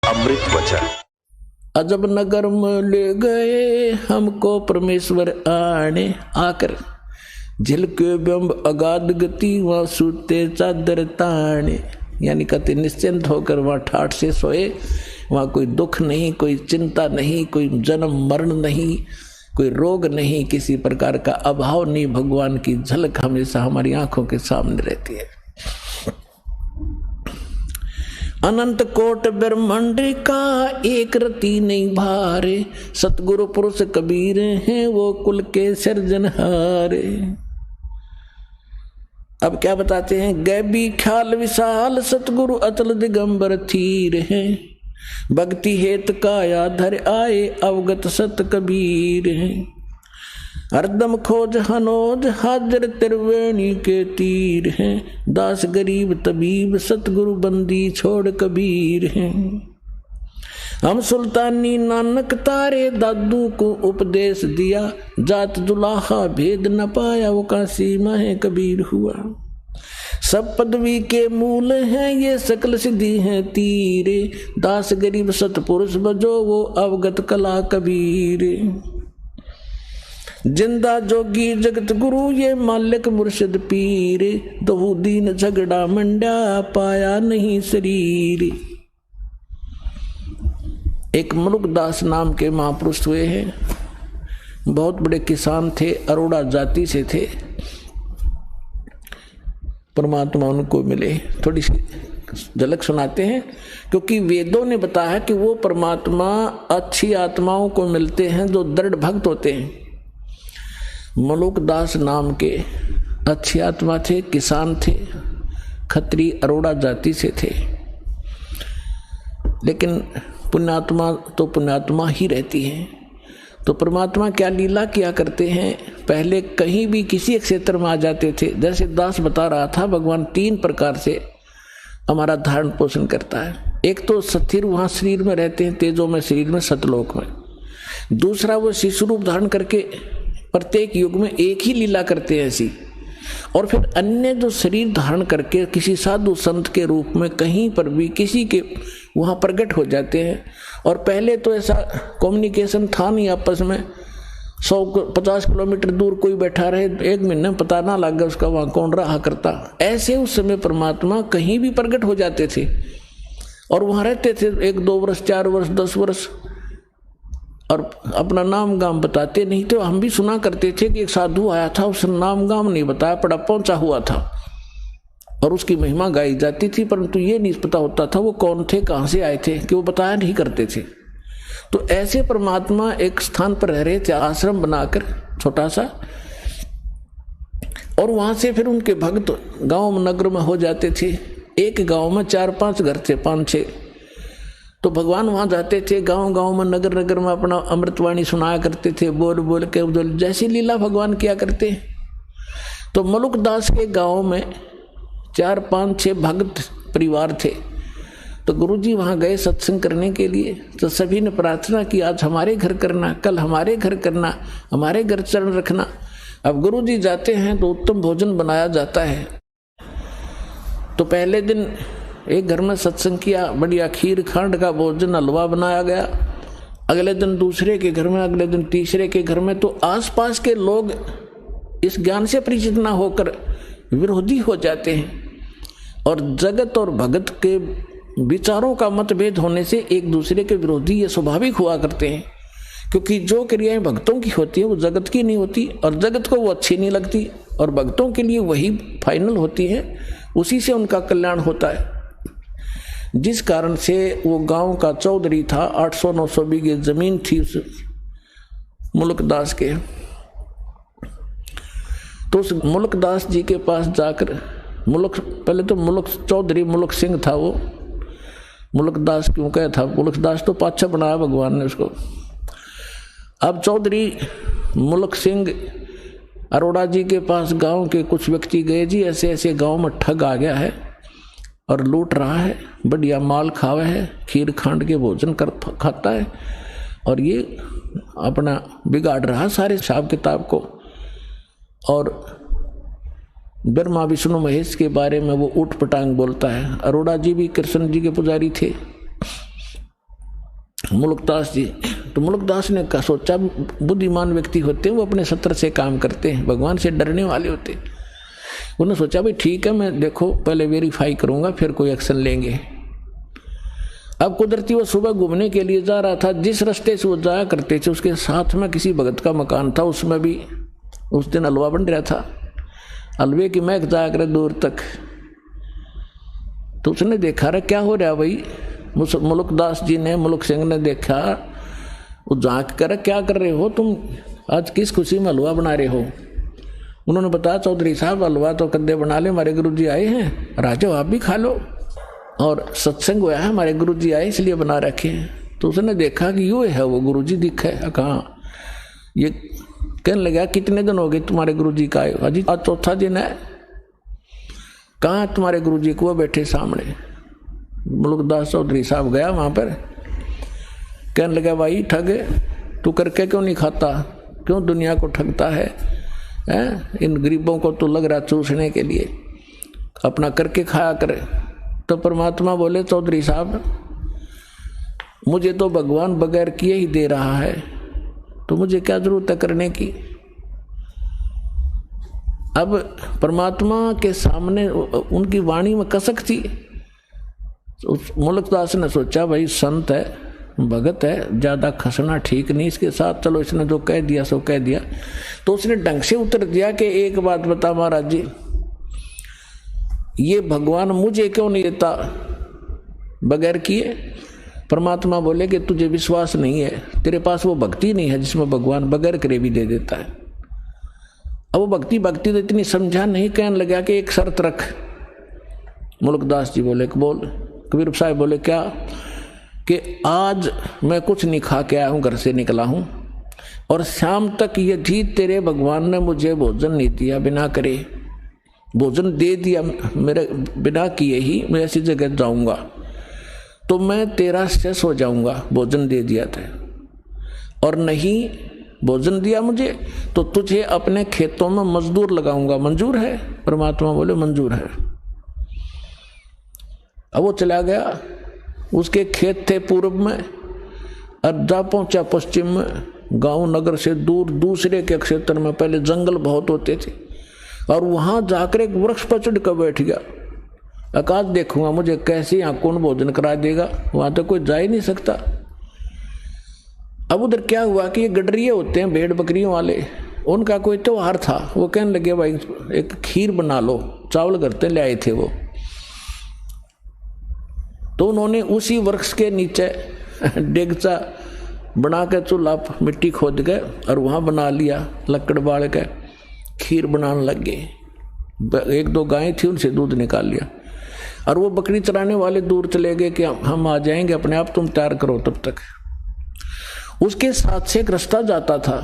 अमृत वचन। अजब नगर में ले गए हमको परमेश्वर आने, आकर झिलके बिंब अगाध गति वहाँ सूते चादर ताने। यानी कहते निश्चिंत होकर वहाँ ठाठ से सोए, वहाँ कोई दुख नहीं, कोई चिंता नहीं, कोई जन्म मरण नहीं, कोई रोग नहीं, किसी प्रकार का अभाव नहीं। भगवान की झलक हमेशा हमारी आंखों के सामने रहती है। अनंत कोट ब्रह्मांड का एक रति नहीं भारे, सतगुरु पुरुष कबीर हैं वो कुल के सिरजनहारे। अब क्या बताते हैं, गैबी ख्याल विशाल सतगुरु अतल दिगंबर थीर हैं, भक्ति हेत काया धर आए अवगत सत कबीर हैं। हरदम खोज हनोज हाजिर त्रिवेणी के तीर हैं, दास गरीब तबीब सतगुरु बंदी छोड़ कबीर हैं। हम सुल्तानी नानक तारे दादू को उपदेश दिया, जात दुलाहा भेद न पाया वो काशी माहे कबीर हुआ। सब पदवी के मूल हैं ये सकल सिद्धि हैं तीरे, दास गरीब सतपुरुष बजो वो अवगत कला कबीर। जिंदा जोगी जगत गुरु ये मालिक मुर्शिद पीर, दहु दीन झगड़ा मंडा पाया नहीं शरीर। एक मुलुकदास नाम के महापुरुष हुए हैं, बहुत बड़े किसान थे, अरोड़ा जाति से थे। परमात्मा उनको मिले, थोड़ी सी झलक सुनाते हैं, क्योंकि वेदों ने बताया कि वो परमात्मा अच्छी आत्माओं को मिलते हैं जो दृढ़ भक्त होते हैं। मुलुकदास नाम के अच्छी आत्मा थे, किसान थे, खत्री अरोड़ा जाति से थे, लेकिन पुण्यात्मा तो पुण्यात्मा ही रहती है। तो परमात्मा क्या लीला किया करते हैं, पहले कहीं भी किसी क्षेत्र में आ जाते थे। जैसे दास बता रहा था, भगवान 3 प्रकार से हमारा धारण पोषण करता है। एक तो स्थिर वहाँ शरीर में रहते हैं, तेजो में शरीर में सतलोक में। दूसरा वो शिशु रूप धारण करके प्रत्येक युग में एक ही लीला करते हैं ऐसी। और फिर अन्य जो शरीर धारण करके किसी साधु संत के रूप में कहीं पर भी किसी के वहाँ प्रकट हो जाते हैं। और पहले तो ऐसा कम्युनिकेशन था नहीं आपस में, 150 किलोमीटर दूर कोई बैठा रहे, 1 महीने पता ना लग गया उसका वहाँ कौन रहा करता। ऐसे उस समय परमात्मा कहीं भी प्रकट हो जाते थे और वहाँ रहते थे 1-2 वर्ष, 4 वर्ष, 10 वर्ष, और अपना नाम गाम बताते नहीं। तो हम भी सुना करते थे कि एक साधु आया था, उसने नाम गाम नहीं बताया, पड़ा पहुंचा हुआ था और उसकी महिमा गाई जाती थी, परंतु ये नहीं पता होता था वो कौन थे, कहाँ से आए थे, कि वो बताया नहीं करते थे। तो ऐसे परमात्मा एक स्थान पर रह रहे थे, आश्रम बनाकर छोटा सा, और वहां से फिर उनके भक्त गांव नगर में हो जाते थे। एक गांव में 4-5 घर थे, 5-6। तो भगवान वहां जाते थे, गांव गांव में, नगर नगर में अपना अमृतवाणी सुनाया करते थे, बोल बोल के जैसी लीला भगवान किया करते। तो मुलुकदास के गांव में 4-5-6 भक्त परिवार थे। तो गुरुजी वहां गए सत्संग करने के लिए। तो सभी ने प्रार्थना की, आज हमारे घर करना, कल हमारे घर करना, हमारे घर चरण रखना। अब गुरुजी जाते हैं तो उत्तम भोजन बनाया जाता है। तो पहले दिन एक घर में सत्संग किया, बढ़िया खीर खांड का भोजन, हलवा बनाया गया। अगले दिन दूसरे के घर में, अगले दिन तीसरे के घर में। तो आसपास के लोग इस ज्ञान से परिचित ना होकर विरोधी हो जाते हैं, और जगत और भगत के विचारों का मतभेद होने से एक दूसरे के विरोधी ये स्वाभाविक हुआ करते हैं। क्योंकि जो क्रियाएं भक्तों की होती है वो जगत की नहीं होती, और जगत को वो अच्छी नहीं लगती, और भक्तों के लिए वही फाइनल होती है, उसी से उनका कल्याण होता है। जिस कारण से वो गांव का चौधरी था, 800-900 बीघे जमीन थी उस मुलुकदास के। तो उस मुलुकदास जी के पास जाकर, पहले तो मुलुक चौधरी मुलुक सिंह था वो, मुलुकदास क्यों कहा था, मुलुकदास तो पाछा बनाया भगवान ने उसको। अब चौधरी मुलुक सिंह अरोड़ा जी के पास गांव के कुछ व्यक्ति गए, जी ऐसे ऐसे गांव में ठग आ गया है और लूट रहा है, बढ़िया माल खावे है, खीर खांड के भोजन खाता है, और ये अपना बिगाड़ रहा सारे हिसाब किताब को। और ब्रह्मा विष्णु महेश के बारे में वो ऊट पटांग बोलता है। अरोड़ा जी भी कृष्ण जी के पुजारी थे। मुल्कदास जी। तो मुल्कदास ने कहा, सोचा बुद्धिमान व्यक्ति होते हैं वो अपने सत्र से काम करते हैं, भगवान से डरने वाले होते हैं। उन्होंने सोचा भाई ठीक है, मैं देखो पहले वेरीफाई करूंगा फिर कोई एक्शन लेंगे। अब कुदरती वो सुबह घूमने के लिए जा रहा था, जिस रास्ते से वो जाया करते थे उसके साथ में किसी भगत का मकान था, उसमें भी उस दिन हलवा बन रहा था, हलवे की महक जाया करे दूर तक। तो उसने देखा रहा क्या हो रहा भाई, मुल्कदास जी ने, मुल्क सिंह ने देखा, वो झांक कर क्या कर रहे हो तुम, आज किस खुशी में हलवा बना रहे हो। उन्होंने बताया चौधरी साहब हलवा तो कद्दे बना ले, हमारे गुरु जी आए हैं, राजा आप भी खा लो, और सत्संग हुआ है, हमारे गुरु जी आए इसलिए बना रखे हैं। तो उसने देखा कि यूँ है वो गुरु जी दिखे, कहाँ ये, कहने लगा कितने दिन हो गए तुम्हारे गुरु जी का आए, अजी आज चौथा दिन है, कहाँ तुम्हारे गुरु जी को, बैठे सामने। मुल्कदास चौधरी साहब गया वहाँ पर, कहने लगा भाई ठग तू करके क्यों नहीं खाता, क्यों दुनिया को ठगता है, इन गरीबों को तो लग रहा चूसने के लिए, अपना करके खाया करे। तो परमात्मा बोले चौधरी साहब मुझे तो भगवान बगैर किए ही दे रहा है, तो मुझे क्या जरूरत है करने की। अब परमात्मा के सामने उनकी वाणी में कसक थी। मुल्कदास ने सोचा भाई संत है, भगत है, ज्यादा खसना ठीक नहीं इसके साथ, चलो इसने जो कह दिया सो कह दिया। तो उसने ढंग से उत्तर दिया कि एक बात बता महाराज जी, ये भगवान मुझे क्यों नहीं देता बगैर किए। परमात्मा बोले कि तुझे विश्वास नहीं है, तेरे पास वो भक्ति नहीं है जिसमें भगवान बगैर करे भी दे देता है। अब वो भक्ति तो इतनी समझा नहीं, कहने लगा कि एक शर्त रख। मुल्कदास जी बोले बोल। कबीर साहब बोले क्या, कि आज मैं कुछ नहीं खा के आया हूँ, घर से निकला हूँ, और शाम तक यदि तेरे भगवान ने मुझे भोजन नहीं दिया, बिना करे भोजन दे दिया मेरे बिना किए ही मैं ऐसी जगह जाऊंगा, तो मैं तेरा शेष हो जाऊंगा, भोजन दे दिया था, और नहीं भोजन दिया मुझे तो तुझे अपने खेतों में मजदूर लगाऊंगा, मंजूर है। परमात्मा बोले मंजूर है। अब वो चला गया, उसके खेत थे पूर्व में, अर्धा पहुंचा पश्चिम में, गांव नगर से दूर दूसरे के क्षेत्र में पहले जंगल बहुत होते थे, और वहां जाकर एक वृक्ष पर चढ़ कर बैठ गया, आकाश देखूंगा मुझे कैसे यहाँ कौन भोजन करा देगा, वहां तो कोई जा ही नहीं सकता। अब उधर क्या हुआ कि ये गडरिये होते हैं भेड़ बकरियों वाले, उनका कोई त्योहार था, वो कहने लगे भाई एक खीर बना लो, चावल करते ले आए थे वो। तो उन्होंने उसी वृक्ष के नीचे डेगचा बना के चूल्हा मिट्टी खोद के और वहाँ बना लिया, लकड़ बाल के खीर बनाने लग गए। एक दो गायें थी उनसे दूध निकाल लिया, और वो बकरी चराने वाले दूर चले गए कि हम आ जाएंगे, अपने आप तुम तैयार करो तब तक। उसके साथ से एक रास्ता जाता था,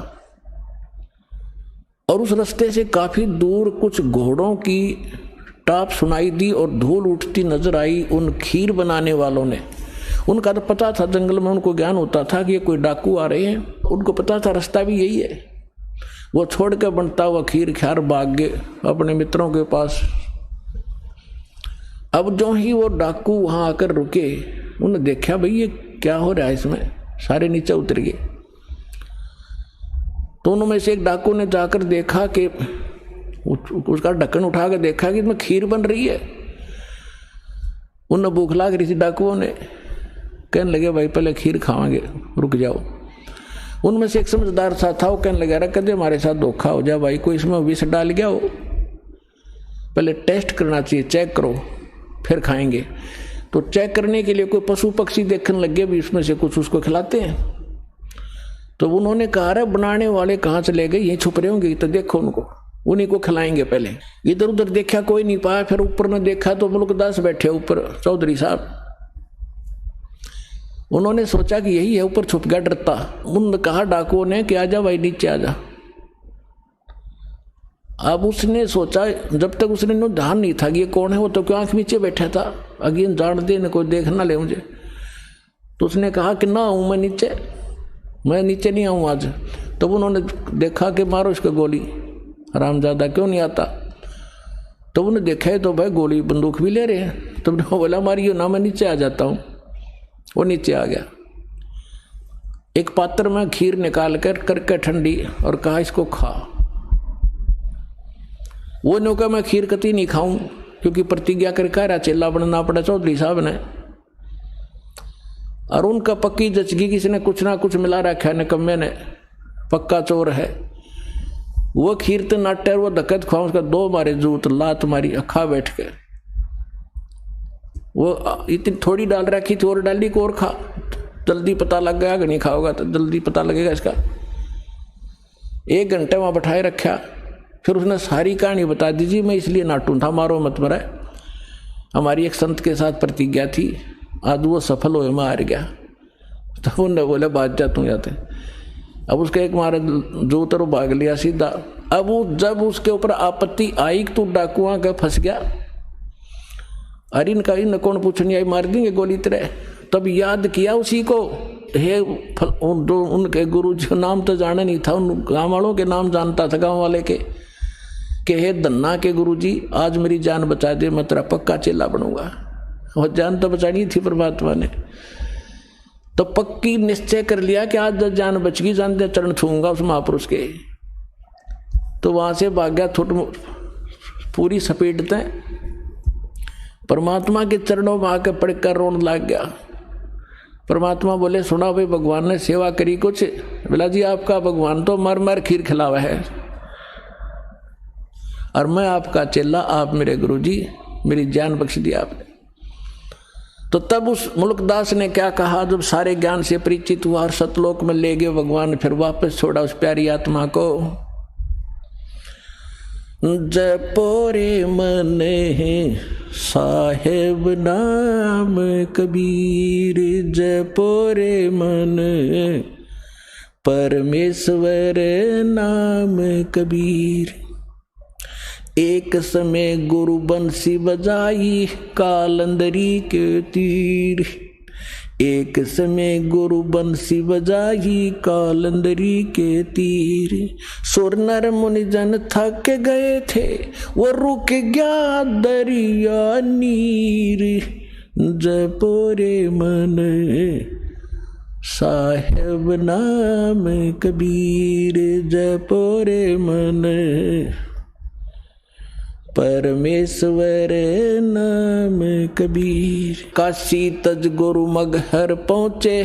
और उस रास्ते से काफी दूर कुछ घोड़ों की टाप सुनाई दी और धूल उठती नजर आई उन खीर बनाने वालों ने। उनका तो पता था, जंगल में उनको ज्ञान होता था कि ये कोई डाकू आ रहे हैं, उनको पता था रास्ता भी यही है। वो छोड़ के बनता हुआ खीर ख्यार भाग गए अपने मित्रों के पास। अब जो ही वो डाकू वहां आकर रुके, उन्होंने देखा भाई ये क्या हो रहा है इसमें, सारे नीचे उतर गए। तो उनमें से एक डाकू ने जाकर देखा कि उसका ढक्कन उठा कर देखा कि इसमें खीर बन रही है। उन्हें भूख लग रही थी, डाकुओं ने कहने लगे भाई पहले खीर खावांगे, रुक जाओ। उनमें से एक समझदार सा था, वो कहने लगा रहा कदे हमारे साथ धोखा हो जाए भाई, कोई इसमें विष डाल गया हो, पहले टेस्ट करना चाहिए, चेक करो फिर खाएंगे। तो चेक करने के लिए कोई पशु पक्षी देखने लगे भी इसमें से कुछ उसको खिलाते हैं। तो उन्होंने कहा अरे बनाने वाले कहाँ चले गए, यहीं छुप रहे होंगे, तो देखो उनको, उन्हीं को खिलाएंगे। पहले इधर उधर देखा कोई नहीं पाया, फिर ऊपर ने देखा तो मुल्कदास बैठे ऊपर, चौधरी साहब। उन्होंने सोचा कि यही है, ऊपर छुप गया डरता। उन्होंने कहा डाकुओं ने कि आजा भाई नीचे आजा। अब उसने सोचा, जब तक उसने ध्यान नहीं था कि ये कौन है, वो तो क्यों आंख नीचे बैठा था, अगेन जान दे न कोई देख ना ले मुझे। तो उसने कहा कि ना आऊँ मैं नीचे, मैं नीचे नहीं आऊँ आज। तो उन्होंने देखा कि मारो इसको गोली, हरामजादा क्यों नहीं आता। तो उन्होंने देखा है तो भाई गोली बंदूक भी ले रहे हैं। तो बोला मारियो ना, मैं नीचे आ जाता हूँ। वो नीचे आ गया। एक पात्र में खीर निकाल कर करके ठंडी और कहा इसको खा। वो ने कहा मैं खीर कती नहीं खाऊं, क्योंकि प्रतिज्ञा कर कह रहा चेला बनना पड़ा चौधरी साहब ने। और उनका पक्की जचगी किसी ने कुछ ना कुछ मिला रखा है, निकम्मे ने, पक्का चोर है। वो खीर तो नाट्य वो धक्कत खाऊं, उसका दो मारे जूत लात मारी अखा बैठ के। वो इतनी थोड़ी डाल रखी थी और डाली को और खा, जल्दी पता लग गया कि नहीं खाओगा तो जल्दी पता लगेगा इसका। 1 घंटे वहां बैठाए रखा, फिर उसने सारी कहानी बता दीजिए, मैं इसलिए नाटू था, मारो मत मरा। हमारी एक संत के साथ प्रतिज्ञा थी, आज वो सफल हुए, मैं हार गया। तो उन्होंने बोले बात जा तू जाते। अब उसके एक मारे जो तरह भाग लिया सीधा। अब वो जब उसके ऊपर आपत्ति आई तू डाकुआ का फंस गया, अरे इनका इन कौन पूछने आई, मार देंगे गोली तरह। तब याद किया उसी को, हे जो उनके गुरु जी नाम तो जाना नहीं था, उन गाँव वालों के नाम जानता था, गाँव वाले के, कि हे धन्ना के गुरु जी आज मेरी जान बचा दे, मैं तेरा पक्का चेला बनूंगा। और जान तो बचानी थी परमात्मा ने, तो पक्की निश्चय कर लिया कि आज जब जान बच गई, जान दे चरण छूंगा उस महापुरुष के। तो वहां से भाग गया, पूरी सपेटते परमात्मा के चरणों में आकर पड़कर रोने लग गया। परमात्मा बोले सुना भाई, भगवान ने सेवा करी कुछ? बोला जी आपका भगवान तो मर मर खीर खिलावा है, और मैं आपका चेला, आप मेरे गुरु जी, मेरी जान बख्श दी आपने। तो तब उस मुल्कदास ने क्या कहा, जब सारे ज्ञान से परिचित हुआ और सतलोक में ले गए भगवान, फिर वापस छोड़ा उस प्यारी आत्मा को। जपो रे मन साहेब नाम कबीर, जपो रे मन परमेश्वर नाम कबीर। एक समय गुरु बंसी बजाई कालंदरी के तीर, एक समय गुरु बंसी बजाई कालंदरी के तीर। सुर नर मुनि जन थक गए थे, वो रुक गया दरिया नीर। जपो रे मन साहेब नाम कबीर, जपो रे मन परमेश्वर नाम कबीर। काशी तज गुरु मगहर पहुँचे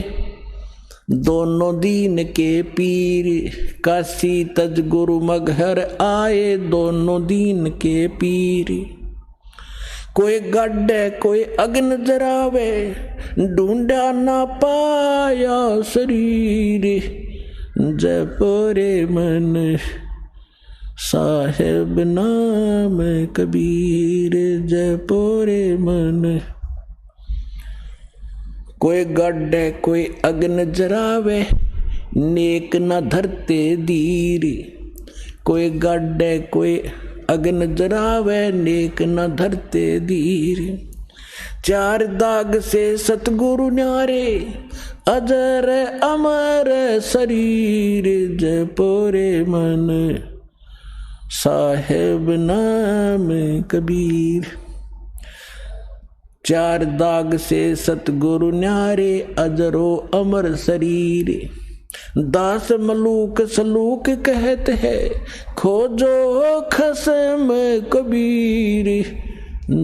दोनों दीन के पीर, काशी तज गुरु मगहर आए दोनों दीन के पीर। कोई गड्ढे कोई अग्न जरावे, ढूंढा ना पाया शरीर। जपो रे मन साहेब नाम कबीर, जपो रे मन। कोई गड्ढे कोई अग्न जरावे, नेक न धरते धीर। कोई गड्ढे कोई अग्न जरावे, नेक न धरते धीर। 4 दाग से सतगुरु न्यारे, अजर अमर शरीर। जपो रे मन साहेब नाम कबीर। 4 दाग से सतगुरु न्यारे, अजरो अमर शरीर। दास मलूक सलूक कहते हैं, खोजो खसम कबीर।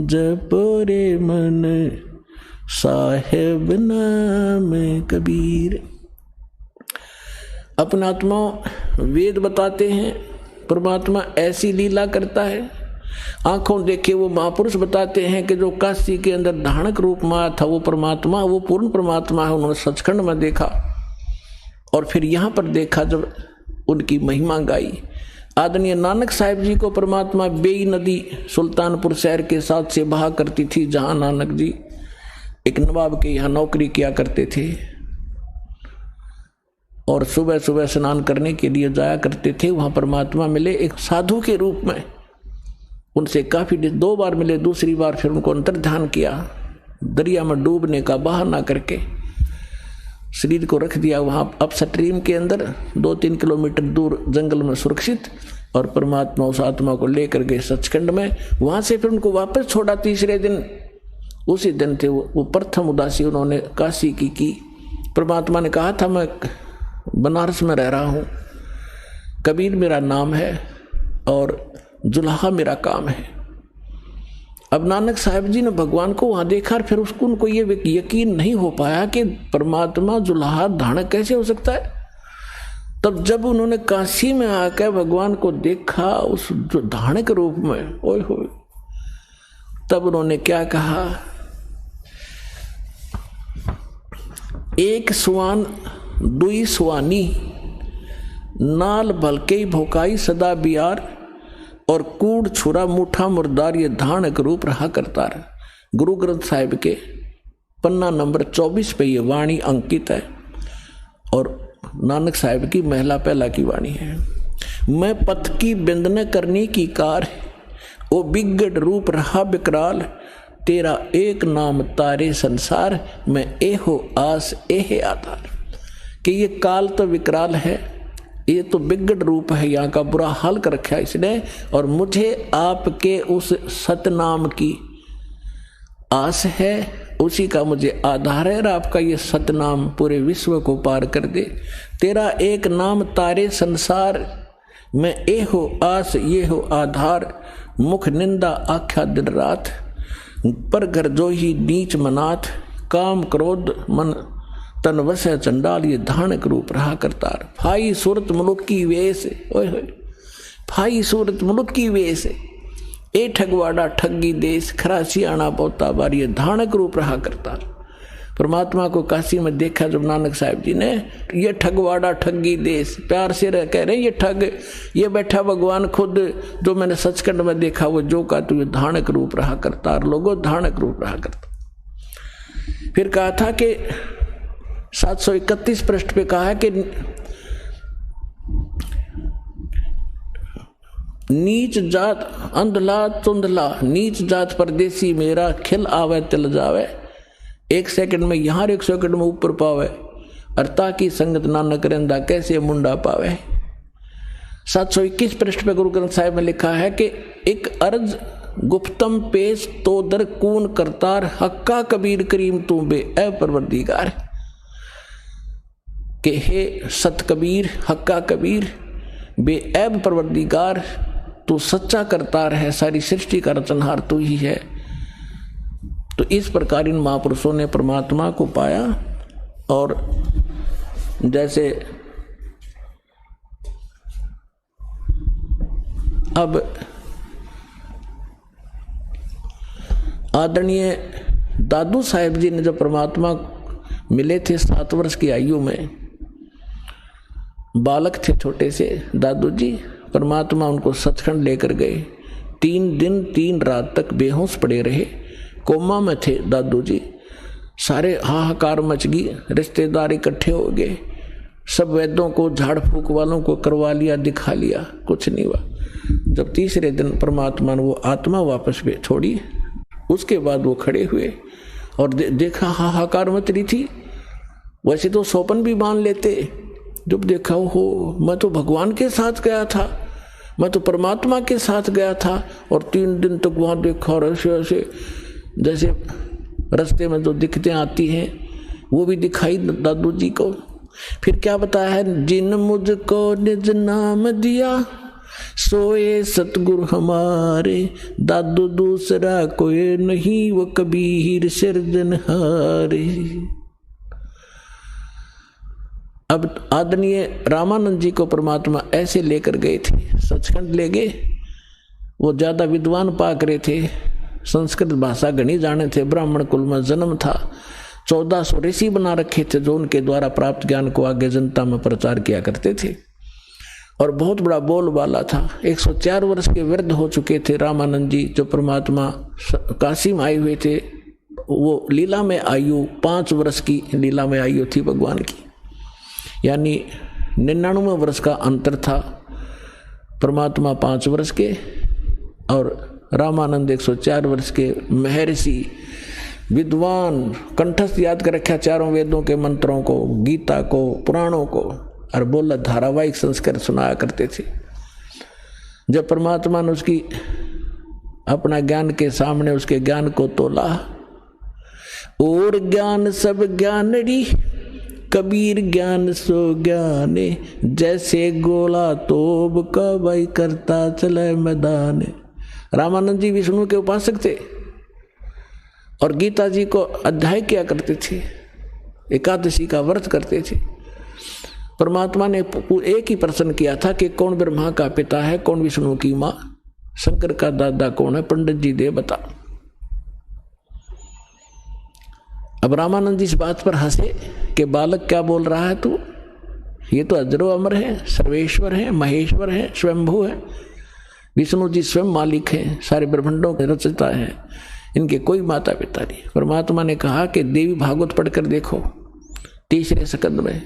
जपो रे मन साहेब नाम कबीर। अपना आत्मा वेद बताते हैं, परमात्मा ऐसी लीला करता है। आंखों देखे वो महापुरुष बताते हैं कि जो काशी के अंदर धानक रूप में आया था वो परमात्मा, वो पूर्ण परमात्मा है। उन्होंने सचखंड में देखा और फिर यहाँ पर देखा, जब उनकी महिमा गाई। आदरणीय नानक साहिब जी को परमात्मा बेई नदी सुल्तानपुर शहर के साथ से बहा करती थी, जहाँ नानक जी एक नवाब के यहाँ नौकरी किया करते थे और सुबह सुबह स्नान करने के लिए जाया करते थे। वहाँ परमात्मा मिले एक साधु के रूप में, उनसे काफ़ी 2 बार मिले। दूसरी बार फिर उनको अंतर्ध्यान किया, दरिया में डूबने का बहाना करके शरीर को रख दिया वहाँ अपस्ट्रीम के अंदर 2-3 किलोमीटर दूर जंगल में सुरक्षित, और परमात्मा उस आत्मा को लेकर गए सचखंड में। वहाँ से फिर उनको वापस छोड़ा। तीसरे दिन, उसी दिन थे वो प्रथम उदासी उन्होंने काशी की। परमात्मा ने कहा था मैं बनारस में रह रहा हूँ, कबीर मेरा नाम है और जुल्हा मेरा काम है। अब नानक साहब जी ने भगवान को वहां देखा और फिर उसको उनको ये यकीन नहीं हो पाया कि परमात्मा जुल्हा धाणक कैसे हो सकता है। तब जब उन्होंने काशी में आकर भगवान को देखा उस धाणक रूप में, ओए होए, तब उन्होंने क्या कहा, एक सुवान दुई सुवानी नाल भलके भोकाई सदा बियार और कूड़ छुरा मुठा मुर्दार, ये धाणक रूप रहा करता है। गुरु ग्रंथ साहिब के पन्ना नंबर 24 पे ये वाणी अंकित है और नानक साहिब की महिला पहला की वाणी है। मैं पथ की बिंदन करने की कार, ओ बिगड़ रूप रहा विकराल, तेरा एक नाम तारे संसार, मैं एहो आस एहे आधार। कि ये काल तो विकराल है, ये तो बिगड़ रूप है, यहाँ का बुरा हाल कर रखा है इसने, और मुझे आपके उस सतनाम की आस है, उसी का मुझे आधार है। और आपका ये सतनाम पूरे विश्व को पार कर दे। तेरा एक नाम तारे संसार, मैं ए हो आस ये हो आधार, मुख निंदा आख्या दिन रात, पर घर जो ही नीच मनाथ, काम क्रोध मन तन वसे चंडाल, ये धाणक रूप रहा करतार। फाई सूरत मुलुक की वेश, ओए होए, फाई सूरत मुलुक की वेश, ए ठगवाड़ा ठगी देश, खरासी आना पोता बार, ये धाणक रूप रहा करतार। परमात्मा को काशी में देखा जब नानक साहब जी ने, ये ठगवाड़ा ठगी देश, प्यार से कह रहे ये ठग, ये बैठा भगवान खुद, जो मैंने सचखंड में देखा वो जो का तू ये धाणक रूप रहा करतार, लोगों धाणक रूप रहा करता। फिर कहा था कि 731 पृष्ठ पे कहा है कि नीच जात अंधला चुंधला, नीच जात परदेसी मेरा, खिल आवे तिल जावे, एक सेकंड में यहाँ 1 सेकंड में ऊपर पावे, अर्ता की संगत नानक रेंदा, कैसे मुंडा पावे। 721 पृष्ठ पे गुरु ग्रंथ साहिब में लिखा है कि एक अर्ज गुप्तम पेश तो दर कून करतार, हक्का कबीर करीम तू बे ए परवरदिगार। के हे सत कबीर हक्का कबीर बे ऐब परवरदिगार, तू सच्चा करतार है, सारी सृष्टि का रचनहार तू ही है। तो इस प्रकार इन महापुरुषों ने परमात्मा को पाया। और जैसे अब आदरणीय दादू साहेब जी ने जब परमात्मा मिले थे 7 वर्ष की आयु में, बालक थे छोटे से दादू जी, परमात्मा उनको सचखंड लेकर गए। 3 दिन 3 रात तक बेहोश पड़े रहे, कोमा में थे दादू जी। सारे हाहाकार मच गई, रिश्तेदार इकट्ठे हो गए, सब वैद्यों को झाड़ फूक वालों को करवा लिया, दिखा लिया, कुछ नहीं हुआ। जब तीसरे दिन परमात्मा ने वो आत्मा वापस में छोड़ी, उसके बाद वो खड़े हुए और देखा हाहाकार मच रही थी। वैसे तो सोपन भी बांध लेते, जब देखा हो मैं तो भगवान के साथ गया था, मैं तो परमात्मा के साथ गया था, और 3 दिन तक वहाँ देखा, और ऐसे ऐसे जैसे रास्ते में जो दिक्कतें आती हैं वो भी दिखाई दादू जी को। फिर क्या बताया है, जिन मुझको निज नाम दिया सोए सतगुरु हमारे, दादू दूसरा कोई नहीं वो कबीर सिरजनहारे। अब आदरणीय रामानंद जी को परमात्मा ऐसे लेकर गए थे, सचखंड ले गए। वो ज्यादा विद्वान पाक रहे थे, संस्कृत भाषा घनी जाने थे, ब्राह्मण कुल में जन्म था, 1400 ऋषि बना रखे थे जो उनके द्वारा प्राप्त ज्ञान को आगे जनता में प्रचार किया करते थे, और बहुत बड़ा बोलबाला था। 104 वर्ष के वृद्ध हो चुके थे रामानंद जी, जो परमात्मा काशी में आए हुए थे। वो लीला में आयु 5 वर्ष की लीला में आयु थी भगवान की, यानी 99 वर्ष का अंतर था। परमात्मा 5 वर्ष के और रामानंद 104 वर्ष के महर्षि, विद्वान, कंठस्थ याद कर रखा चारों वेदों के मंत्रों को, गीता को, पुराणों को, और बोला धारावाहिक संस्कार सुनाया करते थे। जब परमात्मा ने उसकी अपना ज्ञान के सामने उसके ज्ञान को तोला, और ज्ञान सब ज्ञानड़ी कबीर ज्ञान सो ज्ञाने, जैसे गोला तोब का भाई करता चले मैदान। रामानंद जी विष्णु के उपासक थे और गीता जी को अध्याय किया करते थे, एकादशी का व्रत करते थे। परमात्मा ने एक ही प्रश्न किया था कि कौन ब्रह्मा का पिता है, कौन विष्णु की माँ, शंकर का दादा कौन है, पंडित जी दे बता। अब रामानंद जी इस बात पर हंसे कि बालक क्या बोल रहा है तू, ये तो अजरो अमर है, सर्वेश्वर है, महेश्वर है, स्वयंभू है। विष्णु जी स्वयं मालिक हैं, सारे ब्रह्मांडों के रचयिता हैं, इनके कोई माता पिता नहीं। परमात्मा ने कहा कि देवी भागवत पढ़कर देखो 3रे स्कंद में।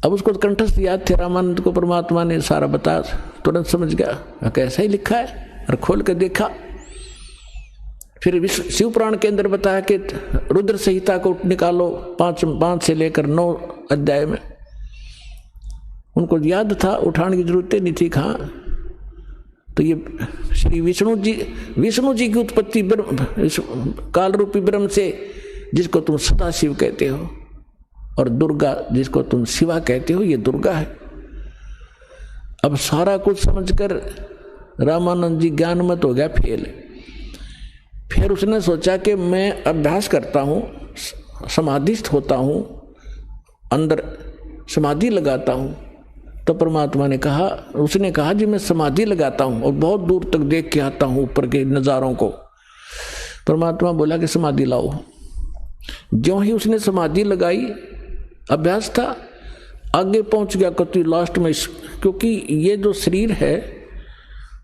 अब उसको कंठस्थ याद थे रामानंद को, परमात्मा ने सारा बता, तुरंत समझ गया कैसा ही लिखा है और खोल कर देखा। फिर शिव पुराण के अंदर बताया कि रुद्र संहिता को निकालो 5 से लेकर 9 अध्याय में। उनको याद था, उठाने की जरूरत नहीं थी। कहाँ तो ये श्री विष्णु जी की उत्पत्ति काल रूपी ब्रह्म से, जिसको तुम सदा शिव कहते हो, और दुर्गा जिसको तुम शिवा कहते हो, ये दुर्गा है। अब सारा कुछ समझकर रामानंद जी ज्ञानमत हो गया, फेल। फिर उसने सोचा कि मैं अभ्यास करता हूँ, समाधिस्थ होता हूँ, अंदर समाधि लगाता हूँ। तो परमात्मा ने कहा, उसने कहा जी मैं समाधि लगाता हूँ और बहुत दूर तक देख के आता हूँ ऊपर के नज़ारों को। परमात्मा बोला कि समाधि लाओ। ज्यों ही उसने समाधि लगाई, अभ्यास था, आगे पहुंच गया कति लास्ट में। क्योंकि ये जो शरीर है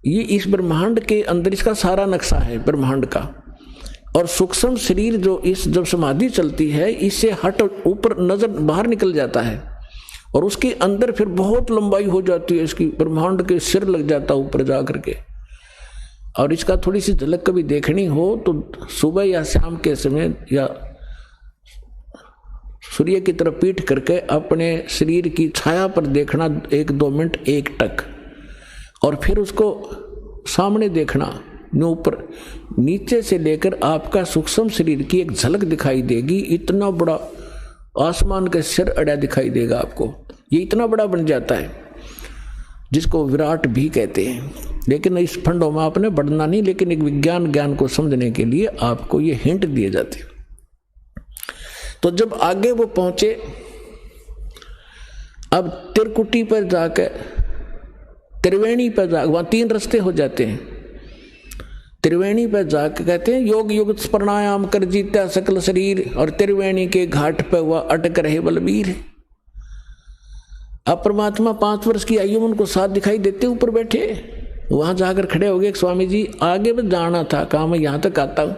ये इस ब्रह्मांड के अंदर, इसका सारा नक्शा है ब्रह्मांड का। और सूक्ष्म शरीर जो जब समाधि चलती है, इससे हट ऊपर नजर बाहर निकल जाता है और उसके अंदर फिर बहुत लंबाई हो जाती है इसकी, ब्रह्मांड के सिर लग जाता है ऊपर जा करके। और इसका थोड़ी सी झलक कभी देखनी हो तो सुबह या शाम के समय या सूर्य की तरफ पीठ करके अपने शरीर की छाया पर देखना 1-2 मिनट एकटक, और फिर उसको सामने देखना। ऊपर नीचे से लेकर आपका सूक्ष्म शरीर की एक झलक दिखाई देगी। इतना बड़ा आसमान का सिर अड़ा दिखाई देगा आपको। ये इतना बड़ा बन जाता है जिसको विराट भी कहते हैं। लेकिन इस फंडों में आपने बढ़ना नहीं, लेकिन एक विज्ञान ज्ञान को समझने के लिए आपको ये हिंट दिए जाते हैं। तो जब आगे वो पहुंचे, अब त्रिकुटी पर जाकर, त्रिवेणी पर जाकर, वहां 3 रास्ते हो जाते हैं। त्रिवेणी पर जाकर कहते हैं योग युग प्राणायाम कर जीता सकल शरीर, और त्रिवेणी के घाट पर वह अटक रहे बलबीर। अब परमात्मा 5 वर्ष की आयु में उनको साथ दिखाई देते ऊपर बैठे। वहां जाकर खड़े हो गए, स्वामी जी आगे भी जाना था, कहा मैं यहां तक आता हूं,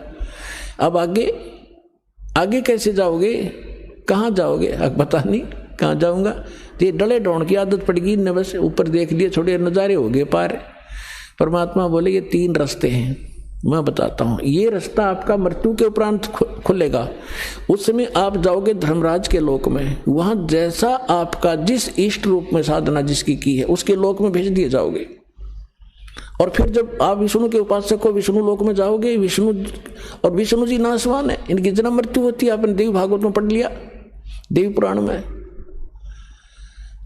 अब आगे कैसे जाओगे, कहाँ जाओगे? अब पता नहीं कहाँ जाऊंगा। ये डले डोण की आदत पड़ेगी न, बस ऊपर देख लिए, थोड़े नज़ारे हो गए पार। परमात्मा बोले ये 3 रास्ते हैं, मैं बताता हूँ। ये रास्ता आपका मृत्यु के उपरांत खुलेगा। उस समय आप जाओगे धर्मराज के लोक में। वहाँ जैसा आपका जिस इष्ट रूप में साधना जिसकी की है, उसके लोक में भेज दिए जाओगे। और फिर जब आप विष्णु के उपासक हो, विष्णु लोक में जाओगे। विष्णु जी नाशवान है, इनकी जन्म मृत्यु होती है। आपने देवी भागवत में पढ़ लिया, देवी पुराण में।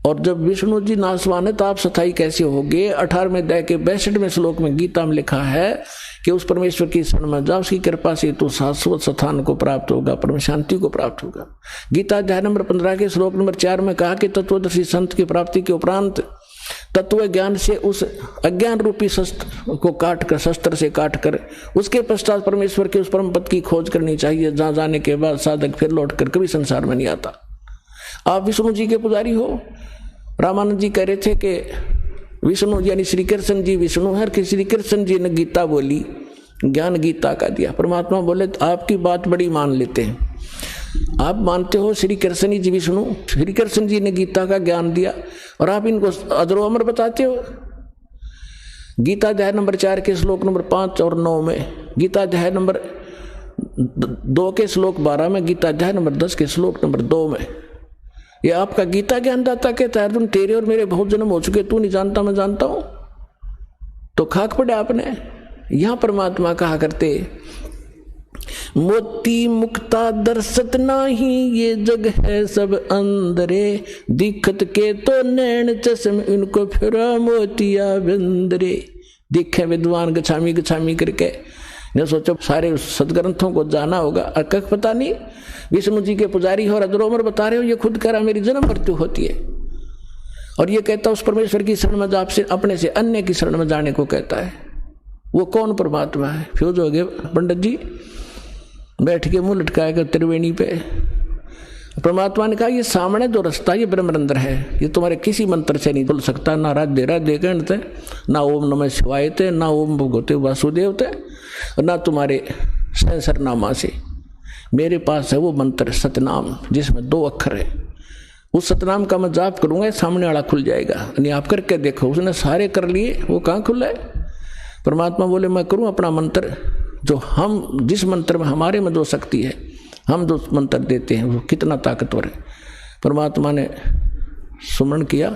और जब विष्णु जी नाशवान है तो आप स्थायी कैसे होगे? 18वें अध्याय के 62वें श्लोक में गीता में लिखा है कि उस परमेश्वर की शरण में जाओ, उसकी कृपा से तो शाश्वत स्थान को प्राप्त होगा, परम शांति को प्राप्त होगा। गीता अध्याय नंबर 15 के श्लोक नंबर 4 में कहा कि तत्वदर्शी संत की प्राप्ति के उपरांत तत्व ज्ञान से उस अज्ञान रूपी शस्त्र से काट कर उसके पश्चात परमेश्वर के उस परम पद की खोज करनी चाहिए, जहां जाने के बाद साधक फिर लौट कर कभी संसार में नहीं आता। आप विष्णु जी के पुजारी हो। रामानंद जी कह रहे थे कि विष्णु यानी श्री कृष्ण जी विष्णु है, कि श्री कृष्ण जी ने गीता बोली, ज्ञान गीता का दिया। परमात्मा बोले तो आपकी बात बड़ी मान लेते हैं। आप मानते हो श्री कृष्ण जी विष्णु, श्री कृष्ण जी ने गीता का ज्ञान दिया और आप इनको अजरो अमर बताते हो। गीता अध्याय नंबर 4 के श्लोक नंबर 5 और 9 में, गीता अध्याय नंबर 2 के श्लोक 12 में, गीता अध्याय नंबर 10 के श्लोक नंबर 2 में ये आपका गीता ज्ञानदाता कहता है अर्जुन तेरे और मेरे बहुत जन्म हो चुके, तू नहीं जानता मैं जानता हूं। तो खाक पड़े आपने। यहां परमात्मा कहा करते मोती मुक्ता दर्शत नाही, ये जग है सब अंदरे, दिखत के तो नैन चश्म इनको फिरा मोतिया बंदरे। दिखे विद्वान गछामी गछामी करके न सोचो सारे सदग्रंथों को जाना होगा, अकक पता नहीं। विष्णु जी के पुजारी हो, रजरोमर बता रहे हो, ये खुद कह रहा मेरी जन्म मृत्यु होती है, और ये कहता उस परमेश्वर की शरण में आपसे अपने से अन्य की शरण में जाने को कहता है। वो कौन परमात्मा है? फ्यूज हो गए पंडित जी, बैठ के मुंह लटकाएगा त्रिवेणी पे। परमात्मा ने कहा ये सामने जो रास्ता ये ब्रह्मरंध्र है, ये तुम्हारे किसी मंत्र से नहीं खुल सकता, ना राधे राधे कहते, ना ओम नमः शिवाय थे, ना ओम भगवते वासुदेव थे, और ना तुम्हारे सहस्रनामा से। मेरे पास है वो मंत्र सतनाम, जिसमें 2 अक्षर है। उस सतनाम का मैं जाप करूंगा, सामने वाला खुल जाएगा। यानी आप करके देखो, उसने सारे कर लिए, वो कहाँ खुला है? परमात्मा बोले मैं करूं अपना मंत्र, जो हम जिस मंत्र में हमारे में जो शक्ति है, हम जो मंत्र देते हैं वो कितना ताकतवर है। परमात्मा ने सुमरण किया,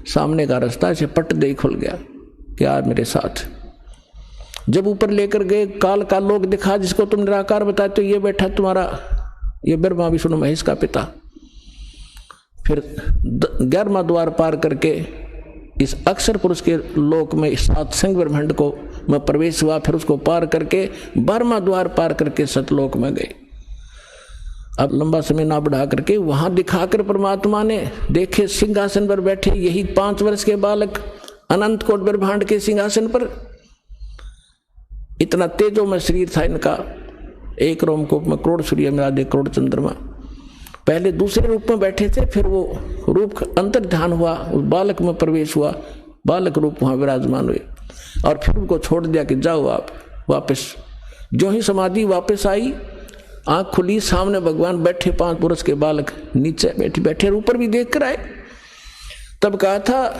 सामने का रास्ता से पट दे खुल गया कि यार मेरे साथ। जब ऊपर लेकर गए, काल का लोक दिखा, जिसको तुम निराकार बताते तो ये बैठा तुम्हारा ये ब्रह्मा विष्णु महेश का पिता। फिर 11वां द्वार पार करके इस अक्षर पुरुष के लोक में 7 संग ब्रह्मांड को में प्रवेश हुआ। फिर उसको पार करके 12वां द्वार पार करके सतलोक में गए। अब लंबा समय ना बढ़ा करके वहां दिखाकर परमात्मा ने देखे सिंहासन पर बैठे यही 5 वर्ष के बालक अनंत कोट ब्रह्मांड के सिंहासन पर। इतना तेजो में शरीर था इनका, एक रोमकूप में करोड़ सूर्य में आधे करोड़ चंद्रमा। पहले दूसरे रूप में बैठे थे, फिर वो रूप अंतर ध्यान हुआ, उस बालक में प्रवेश हुआ, बालक रूप वहां विराजमान हुए, और फिर उनको छोड़ दिया कि जाओ आप वापस। जो ही समाधि वापस आई, आंख खुली, सामने भगवान बैठे 5 पुरुष के बालक नीचे बैठे बैठे, ऊपर भी देख कर आए। तब कहा था